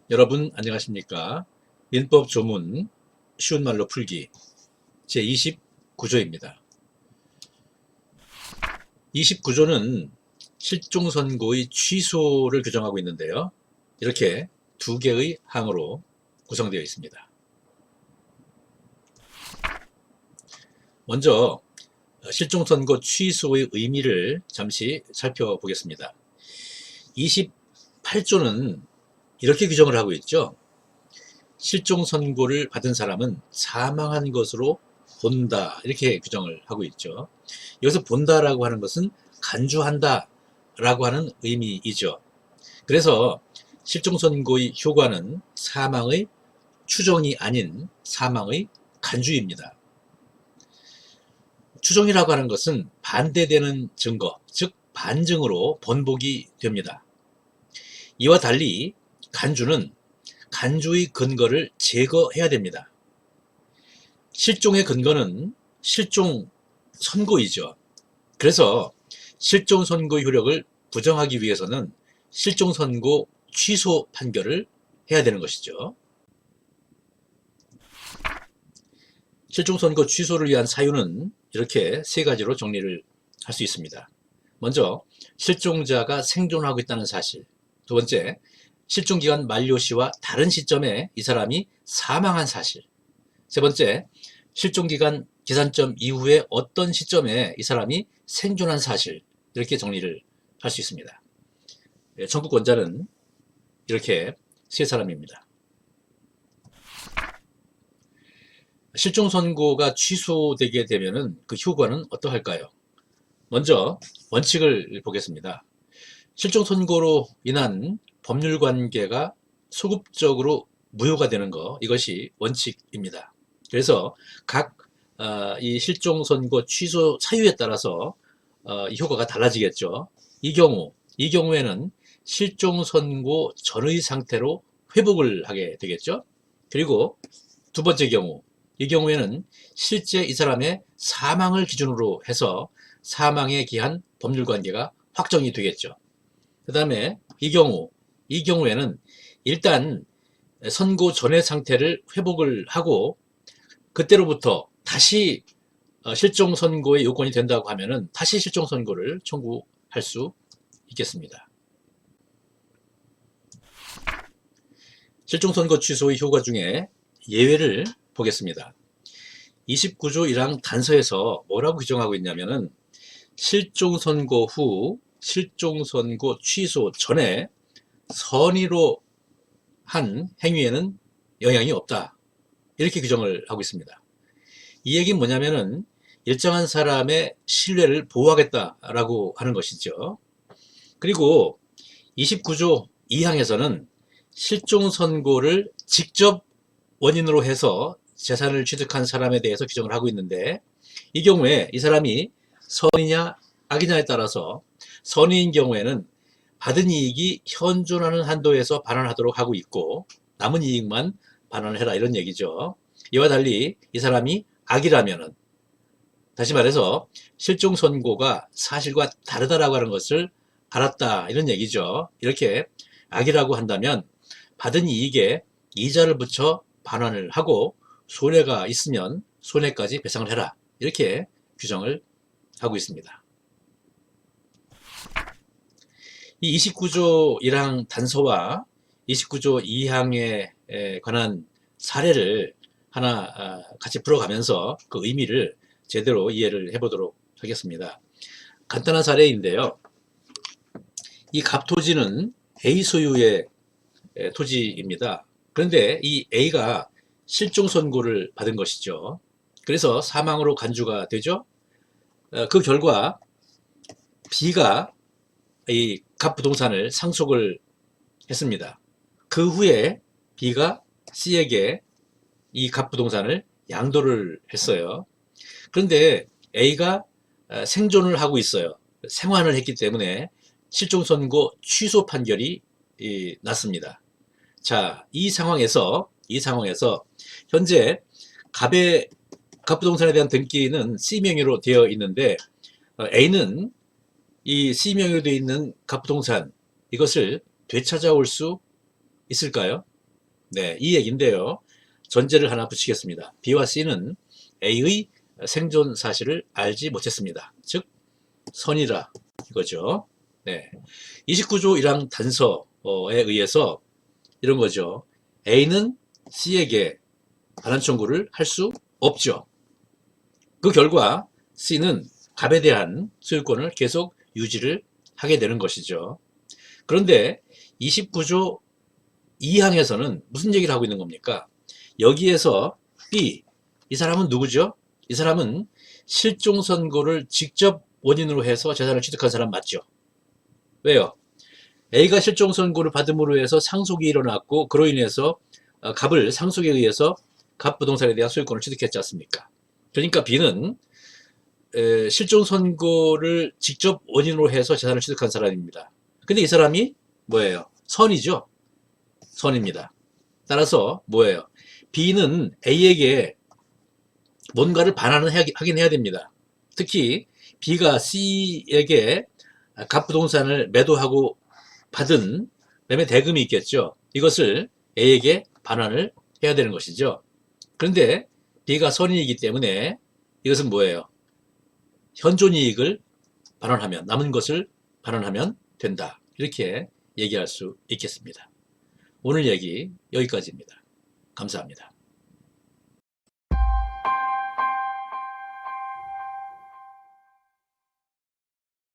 여러분 안녕하십니까? 민법 조문 쉬운 말로 풀기 제29조입니다. 29조는 실종 선고의 취소를 규정하고 있는데요. 이렇게 두 개의 항으로 구성되어 있습니다. 먼저 실종 선고 취소의 의미를 잠시 살펴보겠습니다. 28조는 이렇게 규정을 하고 있죠. 실종 선고를 받은 사람은 사망한 것으로 본다, 이렇게 규정을 하고 있죠. 여기서 본다라고 하는 것은 간주한다 라고 하는 의미이죠. 그래서 실종 선고의 효과는 사망의 추정이 아닌 사망의 간주입니다. 추정이라고 하는 것은 반대되는 증거, 즉 반증으로 번복이 됩니다. 이와 달리 간주는 간주의 근거를 제거해야 됩니다. 실종의 근거는 실종 선고이죠. 그래서 실종 선고의 효력을 부정하기 위해서는 실종 선고 취소 판결을 해야 되는 것이죠. 실종 선고 취소를 위한 사유는 이렇게 세 가지로 정리를 할 수 있습니다. 먼저 실종자가 생존하고 있다는 사실, 두 번째 실종기간 만료 시와 다른 시점에 이 사람이 사망한 사실, 세 번째 실종기간 기산점 이후에 어떤 시점에 이 사람이 생존한 사실, 이렇게 정리를 할 수 있습니다. 청구권자는 이렇게 세 사람입니다. 실종 선고가 취소되게 되면은 그 효과는 어떠할까요? 먼저 원칙을 보겠습니다. 실종 선고로 인한 법률 관계가 소급적으로 무효가 되는 것, 이것이 원칙입니다. 그래서 각 이 실종 선고 취소 사유에 따라서 이 효과가 달라지겠죠. 이 경우에는 실종 선고 전의 상태로 회복을 하게 되겠죠. 그리고 두 번째 경우, 이 경우에는 실제 이 사람의 사망을 기준으로 해서 사망에 기한 법률 관계가 확정이 되겠죠. 그 다음에 이 경우에는 일단 선고 전의 상태를 회복을 하고 그때로부터 다시 실종 선고의 요건이 된다고 하면은 다시 실종 선고를 청구할 수 있겠습니다. 실종 선고 취소의 효과 중에 예외를 보겠습니다. 29조 1항 단서에서 뭐라고 규정하고 있냐면은 실종 선고 후 실종 선고 취소 전에 선의로 한 행위에는 영향이 없다, 이렇게 규정을 하고 있습니다. 이 얘기는 뭐냐면은 일정한 사람의 신뢰를 보호하겠다라고 하는 것이죠. 그리고 29조 2항에서는 실종 선고를 직접 원인으로 해서 재산을 취득한 사람에 대해서 규정을 하고 있는데, 이 경우에 이 사람이 선이냐 악이냐에 따라서 선의인 경우에는 받은 이익이 현존하는 한도에서 반환하도록 하고 있고 남은 이익만 반환을 해라, 이런 얘기죠. 이와 달리 이 사람이 악이라면은, 다시 말해서 실종 선고가 사실과 다르다라고 하는 것을 알았다, 이런 얘기죠. 이렇게 악이라고 한다면 받은 이익에 이자를 붙여 반환을 하고 손해가 있으면 손해까지 배상을 해라, 이렇게 규정을 하고 있습니다. 이 29조 1항 단서와 29조 2항에 관한 사례를 하나 같이 풀어가면서 그 의미를 제대로 이해를 해보도록 하겠습니다. 간단한 사례인데요. 이 갑토지는 A 소유의 토지입니다. 그런데 이 A가 실종 선고를 받은 것이죠. 그래서 사망으로 간주가 되죠. 그 결과 B가 이 갑부동산을 상속을 했습니다. 그 후에 B가 C에게 이 갑부동산을 양도를 했어요. 그런데 A가 생존을 하고 있어요. 생환을 했기 때문에 실종 선고 취소 판결이 났습니다. 자, 이 상황에서 현재 갑부동산에 대한 등기는 C 명의로 되어 있는데 A는 이 C 명의로 되어 있는 갑부동산, 이것을 되찾아올 수 있을까요? 네, 이 얘기인데요. 전제를 하나 붙이겠습니다. B와 C는 A의 생존 사실을 알지 못했습니다. 즉 선이라 이거죠. 네. 29조 1항 단서에 의해서 이런 거죠. A는 C에게 반환 청구를 할 수 없죠. 그 결과 C는 갑에 대한 소유권을 계속 유지를 하게 되는 것이죠. 그런데 29조 2항에서는 무슨 얘기를 하고 있는 겁니까? 여기에서 B, 이 사람은 누구죠? 이 사람은 실종 선고를 직접 원인으로 해서 재산을 취득한 사람 맞죠? 왜요? A가 실종 선고를 받음으로 해서 상속이 일어났고 그로 인해서 갑을 상속에 의해서 갑 부동산에 대한 소유권을 취득했지 않습니까? 그러니까 B는 실종 선고를 직접 원인으로 해서 재산을 취득한 사람입니다. 근데 이 사람이 뭐예요? 선이죠. 선입니다. 따라서 뭐예요? B는 A에게 뭔가를 반환을 하긴 해야 됩니다. 특히 B가 C에게 갑부동산을 매도하고 받은 매매 대금이 있겠죠. 이것을 A에게 반환을 해야 되는 것이죠. 그런데 B가 선이이기 때문에 이것은 뭐예요? 현존이익을 반환하면, 남은 것을 반환하면 된다. 이렇게 얘기할 수 있겠습니다. 오늘 얘기 여기까지입니다. 감사합니다.